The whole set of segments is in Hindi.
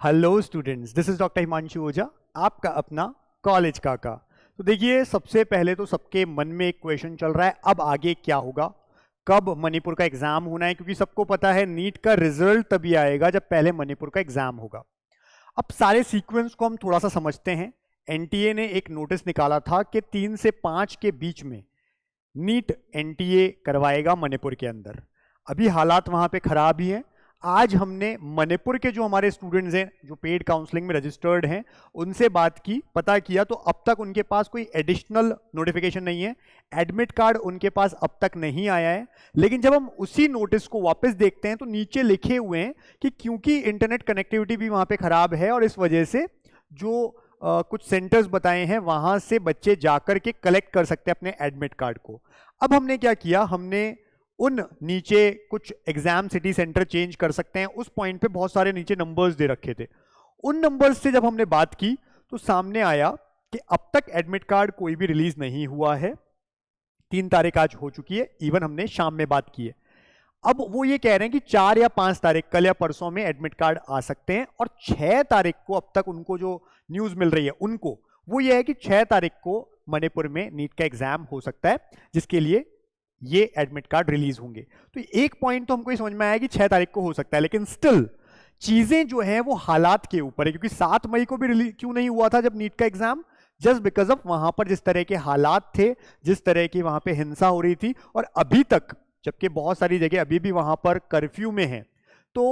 Hello students, this is doctor Himanshu Ojha, आपका अपना कॉलेज काका। तो देखिए, सबसे पहले तो सबके मन में एक क्वेश्चन चल रहा है, अब आगे क्या होगा, कब मणिपुर का एग्जाम होना है। क्योंकि सबको पता है नीट का रिजल्ट तभी आएगा जब पहले मणिपुर का एग्जाम होगा। अब सारे सीक्वेंस को हम थोड़ा सा समझते हैं। एनटीए ने एक नोटिस निकाला था कि 3 से 5 के बीच में नीट एनटीए करवाएगा मणिपुर के अंदर। अभी हालात वहां पे खराब ही हैं। आज हमने मणिपुर के जो हमारे स्टूडेंट्स हैं जो पेड काउंसलिंग में रजिस्टर्ड हैं उनसे बात की, पता किया, तो अब तक उनके पास कोई एडिशनल नोटिफिकेशन नहीं है। एडमिट कार्ड उनके पास अब तक नहीं आया है। लेकिन जब हम उसी नोटिस को वापस देखते हैं तो नीचे लिखे हुए हैं कि क्योंकि इंटरनेट कनेक्टिविटी भी वहां पे खराब है और इस वजह से जो कुछ सेंटर्स बताए हैं वहां से बच्चे जाकर के कलेक्ट कर सकते हैं अपने एडमिट कार्ड को। अब हमने क्या किया, हमने उन नीचे कुछ एग्जाम सिटी सेंटर चेंज कर सकते हैं, उस पॉइंट पे बहुत सारे नीचे नंबर्स दे रखे थे। उन नंबर्स से जब हमने बात की तो सामने आया कि अब तक एडमिट कार्ड कोई भी रिलीज नहीं हुआ है। 3 तारीख आज हो चुकी है, इवन हमने शाम में बात की है। अब वो ये कह रहे हैं कि 4 या 5 तारीख, कल या परसों में एडमिट कार्ड आ सकते हैं। और 6 तारीख को, अब तक उनको जो न्यूज मिल रही है उनको, वो ये है कि 6 तारीख को मणिपुर में नीट का एग्जाम हो सकता है, जिसके लिए ये एडमिट कार्ड रिलीज होंगे। तो एक पॉइंट तो हमको ये समझ में आया कि 6 तारीख को हो सकता है, लेकिन स्टिल चीजें जो है वो हालात के ऊपर है। क्योंकि 7 मई को भी रिलीज क्यों नहीं हुआ था जब नीट का एग्जाम, जस्ट बिकॉज ऑफ वहां पर जिस तरह के हालात थे, जिस तरह की वहां पे हिंसा हो रही थी। और अभी तक, जबकि बहुत सारी जगह अभी भी वहां पर कर्फ्यू में है, तो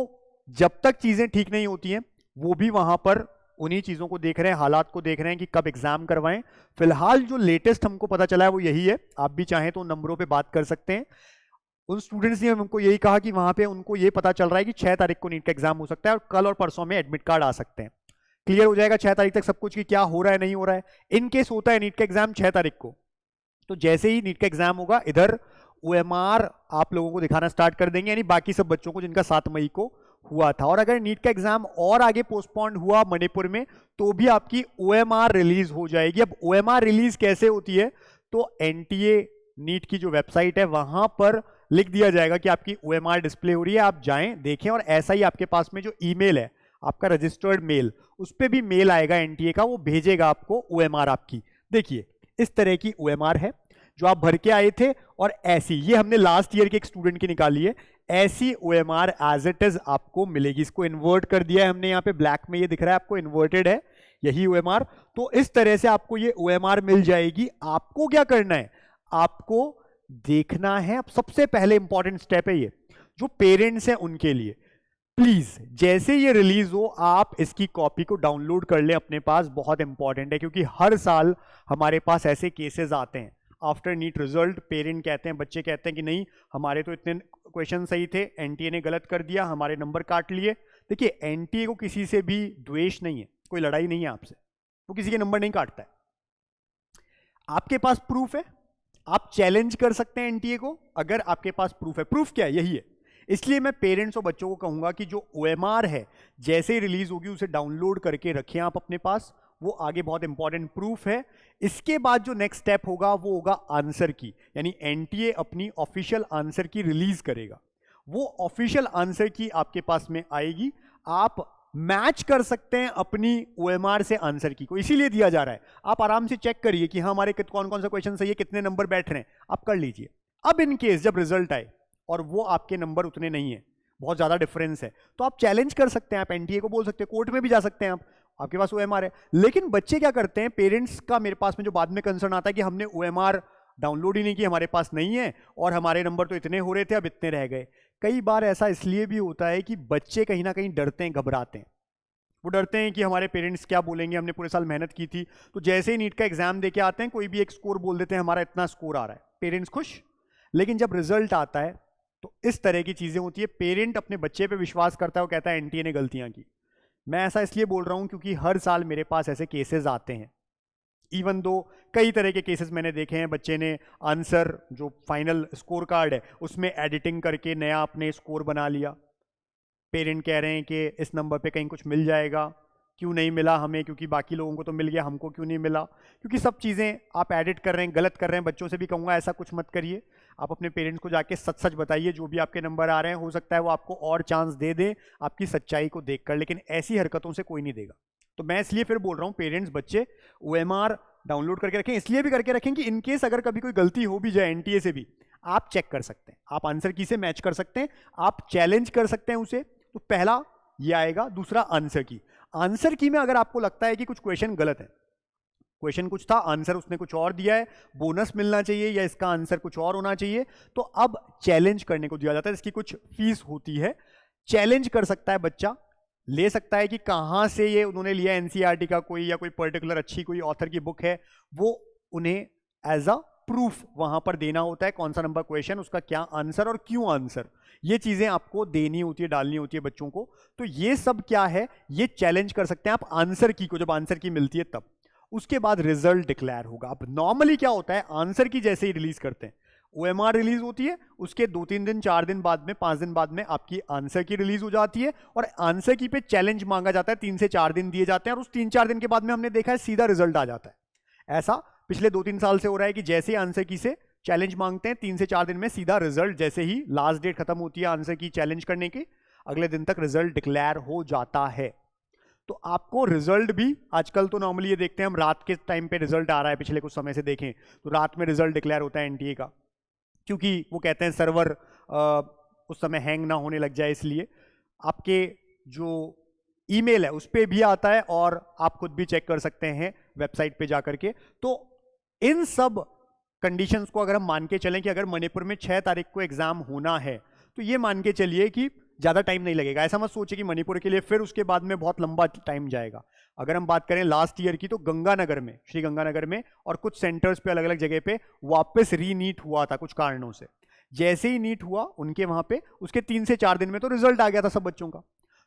जब तक चीजें ठीक नहीं होती हैं वो भी वहां पर उन्हीं चीजों को देख रहे हैं, हालात को देख रहे हैं कि कब एग्जाम करवाएं। फिलहाल जो लेटेस्ट हमको पता चला है वो यही है। आप भी चाहें तो उन नंबरों पे बात कर सकते हैं। उन स्टूडेंट्स ने हमको यही कहा कि वहां पे उनको ये पता चल रहा है कि 6 तारीख को नीट का एग्जाम हो सकता है और कल और परसों में एडमिट कार्ड आ सकते हैं। क्लियर हो जाएगा 6 तारीख तक सब कुछ कि क्या हो रहा है नहीं हो रहा है। इन केस होता है नीट का एग्जाम 6 तारीख को, तो जैसे ही नीट का एग्जाम होगा इधर ओएमआर आप लोगों को दिखाना स्टार्ट कर देंगे, यानी बाकी सब बच्चों को जिनका 7 मई को हुआ था। और अगर नीट का एग्जाम और आगे पोस्टपोन्ड हुआ मणिपुर में तो भी आपकी ओएमआर रिलीज हो जाएगी। अब ओएमआर रिलीज कैसे होती है, तो एनटीए नीट की जो वेबसाइट है वहां पर लिख दिया जाएगा कि आपकी ओएमआर डिस्प्ले हो रही है, आप जाएं देखें। और ऐसा ही आपके पास में जो ईमेल है, आपका रजिस्टर्ड मेल, उस पर भी मेल आएगा एनटीए का, वो भेजेगा आपको ओएमआर आपकी। देखिए, इस तरह की ओएमआर है जो आप भर के आए थे, और ऐसी, ये हमने लास्ट ईयर के एक स्टूडेंट की निकाली है, ऐसी ओएमआर एज इट इज आपको मिलेगी। इसको इन्वर्ट कर दिया है हमने, यहाँ पे ब्लैक में ये दिख रहा है आपको, इन्वर्टेड है यही ओएमआर। तो इस तरह से आपको ये ओएमआर मिल जाएगी। आपको क्या करना है, आपको देखना है। अब सबसे पहले इंपॉर्टेंट स्टेप है ये, जो पेरेंट्स हैं उनके लिए, प्लीज जैसे ये रिलीज हो आप इसकी कॉपी को डाउनलोड कर लें अपने पास, बहुत इंपॉर्टेंट है। क्योंकि हर साल हमारे पास ऐसे केसेस आते हैं, आफ्टर नीट रिजल्ट पेरेंट कहते हैं, बच्चे कहते हैं कि नहीं हमारे तो इतने क्वेश्चन सही थे, एनटीए ने गलत कर दिया, हमारे नंबर काट लिए। देखिए, एनटीए को किसी से भी द्वेष नहीं है, कोई लड़ाई नहीं है आपसे, वो किसी के नंबर नहीं काटता है। आपके पास प्रूफ है, आप चैलेंज कर सकते हैं एनटीए को, अगर आपके पास प्रूफ है। प्रूफ क्या है, यही है। इसलिए मैं पेरेंट्स और बच्चों को कहूंगा कि जो ओएमआर है जैसे ही रिलीज होगी उसे डाउनलोड करके रखें आप अपने पास, वो आगे बहुत इंपॉर्टेंट प्रूफ है। इसके बाद जो नेक्स्ट स्टेप होगा वो होगा आंसर की, यानी एनटीए अपनी ऑफिशियल आंसर की रिलीज करेगा। वो ऑफिशियल आंसर की आपके पास में आएगी, आप मैच कर सकते हैं अपनी ओएमआर से आंसर की को, इसीलिए दिया जा रहा है। आप आराम से चेक करिए कि हाँ हमारे कौन कौन सा क्वेश्चन सही है, कितने नंबर बैठ रहे हैं, आप कर लीजिए। अब इन केस जब रिजल्ट आए और वो आपके नंबर उतने नहीं है, बहुत ज्यादा डिफरेंस है, तो आप चैलेंज कर सकते हैं, आप एनटीए को बोल सकते हैं, कोर्ट में भी जा सकते हैं आप, आपके पास ओएमआर है। लेकिन बच्चे क्या करते हैं, पेरेंट्स का मेरे पास में जो बाद में कंसर्न आता है कि हमने ओएमआर डाउनलोड ही नहीं की, हमारे पास नहीं है और हमारे नंबर तो इतने हो रहे थे अब इतने रह गए। कई बार ऐसा इसलिए भी होता है कि बच्चे कहीं ना कहीं डरते हैं, घबराते हैं। वो डरते हैं कि हमारे पेरेंट्स क्या बोलेंगे, हमने पूरे साल मेहनत की थी। तो जैसे ही नीट का एग्जाम देके आते हैं, कोई भी एक स्कोर बोल देते हैं हमारा इतना स्कोर आ रहा है, पेरेंट्स खुश। लेकिन जब रिजल्ट आता है तो इस तरह की चीजें होती है, पेरेंट अपने बच्चे पे विश्वास करता है, वो कहता है एनटीए ने गलतियां की। मैं ऐसा इसलिए बोल रहा हूं क्योंकि हर साल मेरे पास ऐसे केसेस आते हैं। इवन दो कई तरह के केसेस मैंने देखे हैं, बच्चे ने आंसर जो फाइनल स्कोर कार्ड है उसमें एडिटिंग करके नया अपने स्कोर बना लिया। पेरेंट कह रहे हैं कि इस नंबर पे कहीं कुछ मिल जाएगा, क्यों नहीं मिला हमें, क्योंकि बाकी लोगों को तो मिल गया, हमको क्यों नहीं मिला। क्योंकि सब चीज़ें आप एडिट कर रहे हैं, गलत कर रहे हैं। बच्चों से भी कहूँगा ऐसा कुछ मत करिए। आप अपने पेरेंट्स को जाके सच सच बताइए, जो भी आपके नंबर आ रहे हैं हो सकता है वो आपको और चांस दे दें आपकी सच्चाई को देखकर, लेकिन ऐसी हरकतों से कोई नहीं देगा। तो मैं इसलिए फिर बोल रहा हूँ पेरेंट्स बच्चे OMR डाउनलोड करके रखें, इसलिए भी करके रखें कि इनकेस अगर कभी कोई गलती हो भी जाए NTA से भी आप चेक कर सकते हैं, आप आंसर की से मैच कर सकते हैं, आप चैलेंज कर सकते हैं उसे। तो पहला ये आएगा। दूसरा आंसर की। आंसर की में अगर आपको लगता है कि कुछ क्वेश्चन गलत है, क्वेश्चन कुछ था आंसर उसने कुछ और दिया है, बोनस मिलना चाहिए या इसका आंसर कुछ और होना चाहिए, तो अब चैलेंज करने को दिया जाता है। इसकी कुछ फीस होती है, चैलेंज कर सकता है बच्चा, ले सकता है कि कहां से ये उन्होंने लिया, NCERT का कोई या कोई पर्टिकुलर अच्छी कोई ऑथर की बुक है, वो उन्हें एज अ प्रूफ वहां पर देना होता है, कौन सा नंबर क्वेश्चन, उसका क्या आंसर और क्यों आंसर, ये चीजें आपको देनी होती है, डालनी होती है बच्चों को। तो ये सब क्या है, ये चैलेंज कर सकते हैं आप आंसर की को, जब आंसर की मिलती है तब। उसके बाद रिजल्ट डिक्लेयर होगा। अब नॉर्मली क्या होता है, आंसर की जैसे ही रिलीज करते हैं, OMR रिलीज होती है, उसके 2-3 दिन 4 दिन बाद में 5 दिन बाद में आपकी आंसर की रिलीज हो जाती है, और आंसर की पे चैलेंज मांगा जाता है, 3 से 4 दिन दिए जाते हैं, और उस 3-4 दिन के बाद में हमने देखा है सीधा रिजल्ट आ जाता है। ऐसा पिछले 2-3 साल से हो रहा है कि जैसे ही आंसर की से चैलेंज मांगते हैं 3 से 4 दिन में सीधा रिजल्ट, जैसे ही लास्ट डेट खत्म होती है आंसर की चैलेंज करने की, अगले दिन तक रिजल्ट डिक्लेयर हो जाता है। तो आपको रिजल्ट भी आजकल तो नॉर्मली ये देखते हैं हम, रात के टाइम पे रिजल्ट आ रहा है, पिछले कुछ समय से देखें तो रात में रिजल्ट डिक्लेयर होता है NTA का, क्योंकि वो कहते हैं सर्वर उस समय हैंग ना होने लग जाए, इसलिए आपके जो ईमेल है उस पर भी आता है, और आप खुद भी चेक कर सकते हैं वेबसाइट पे जाकर के। तो इन सब कंडीशंस को अगर हम मान के चलें कि अगर मणिपुर में 6 तारीख को एग्जाम होना है, तो ये मान के चलिए कि ज़्यादा टाइम नहीं लगेगा। ऐसा मत सोचिए कि मणिपुर के लिए फिर उसके बाद में बहुत लंबा टाइम जाएगा। अगर हम बात करें लास्ट ईयर की, तो गंगानगर में, श्री गंगानगर में और कुछ सेंटर्स पे अलग अलग जगह पे वापस रीनीट हुआ था कुछ कारणों से। जैसे ही नीट हुआ उनके वहां पे, उसके 3 से 4 दिन में तो रिजल्ट आ गया था सब बच्चों का।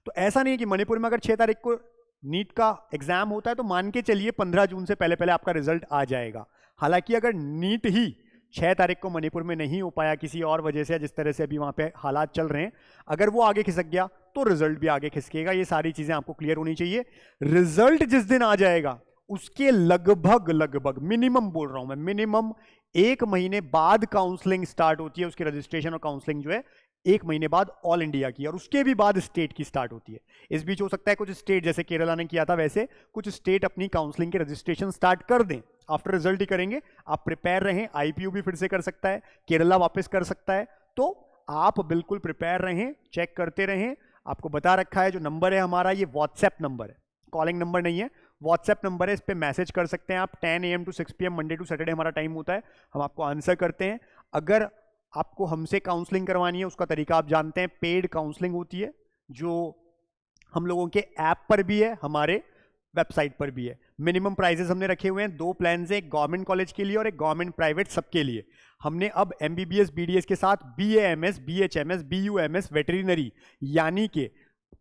तो ऐसा नहीं है कि मणिपुर में अगर 6 तारीख को नीट का एग्जाम होता है तो मान के चलिए 15 जून से पहले पहले आपका रिजल्ट आ जाएगा। हालांकि अगर नीट ही 6 तारीख को मणिपुर में नहीं हो पाया किसी और वजह से, जिस तरह से अभी वहां पे हालात चल रहे हैं, अगर वो आगे खिसक गया तो रिजल्ट भी आगे खिसकेगा। ये सारी चीजें आपको क्लियर होनी चाहिए। रिजल्ट जिस दिन आ जाएगा उसके लगभग मिनिमम बोल रहा हूं मैं, मिनिमम 1 महीने बाद काउंसलिंग स्टार्ट होती है। उसकी रजिस्ट्रेशन और काउंसलिंग जो है 1 महीने बाद ऑल इंडिया की, और उसके भी बाद स्टेट की स्टार्ट होती है। इस बीच हो सकता है कुछ स्टेट, जैसे केरला ने किया था वैसे कुछ स्टेट अपनी काउंसलिंग के रजिस्ट्रेशन स्टार्ट कर दें, आफ्टर रिजल्ट ही करेंगे। आप प्रिपेयर रहें, IPU भी फिर से कर सकता है, केरला वापस कर सकता है, तो आप बिल्कुल प्रिपेयर रहें, चेक करते रहें। आपको बता रखा है जो नंबर है हमारा, ये व्हाट्सएप नंबर है, कॉलिंग नंबर नहीं है, व्हाट्सएप नंबर है। इस पर मैसेज कर सकते हैं आप। 10 AM to 6 PM Monday to Saturday हमारा टाइम होता है, हम आपको आंसर करते हैं। अगर आपको हमसे काउंसलिंग करवानी है, उसका तरीका आप जानते हैं, पेड काउंसलिंग होती है, जो हम लोगों के ऐप पर भी है, हमारे वेबसाइट पर भी है। मिनिमम प्राइजेस हमने रखे हुए हैं, 2 प्लान है, एक गवर्नमेंट कॉलेज के लिए और एक गवर्नमेंट प्राइवेट, सबके लिए। हमने अब MBBS BDS के साथ BAMS BHMS BUMS वेटरिनरी यानी कि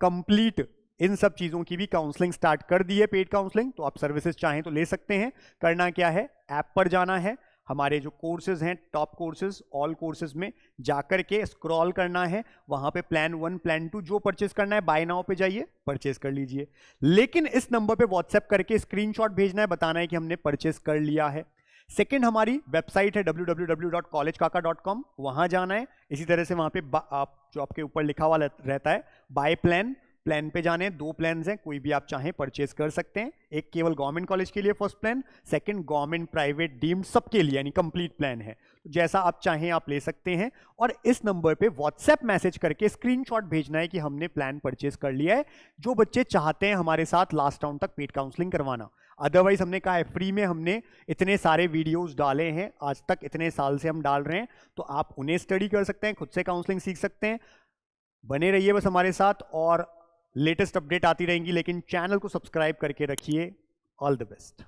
कंप्लीट इन सब चीजों की भी काउंसलिंग स्टार्ट कर दी है, पेड काउंसलिंग। तो आप सर्विसेज चाहें तो ले सकते हैं। करना क्या है, ऐप पर जाना है, हमारे जो कोर्सेज हैं टॉप कोर्सेज, ऑल कोर्सेज में जाकर के स्क्रॉल करना है, वहां पे प्लान 1 प्लान 2 जो परचेस करना है बाय नाउ पे जाइए, परचेस कर लीजिए। लेकिन इस नंबर पे व्हाट्सएप करके स्क्रीनशॉट भेजना है, बताना है कि हमने परचेस कर लिया है। सेकंड हमारी वेबसाइट है www.collegekaka.com, वहां जाना है। इसी तरह से वहां पे आप जो आपके ऊपर लिखा हुआ रहता है बाय प्लान, प्लान पे जाने, 2 प्लान हैं, कोई भी आप चाहें परचेस कर सकते हैं। एक केवल गवर्नमेंट कॉलेज के लिए first plan, second government private deemed सबके लिए, यानी कंप्लीट प्लान है। तो जैसा आप चाहें आप ले सकते हैं। और इस नंबर पे व्हाट्सएप मैसेज करके स्क्रीनशॉट भेजना है कि हमने प्लान परचेस कर लिया है, जो बच्चे चाहते हैं हमारे साथ लास्ट राउंड तक पेड काउंसलिंग करवाना। अदरवाइज हमने कहा है फ्री में हमने इतने सारे वीडियोस डाले हैं आज तक, इतने साल से हम डाल रहे हैं, तो आप उन्हें स्टडी कर सकते हैं, खुद से काउंसलिंग सीख सकते हैं। बने रहिए बस हमारे साथ, और लेटेस्ट अपडेट आती रहेंगी, लेकिन चैनल को सब्सक्राइब करके रखिए। All the best.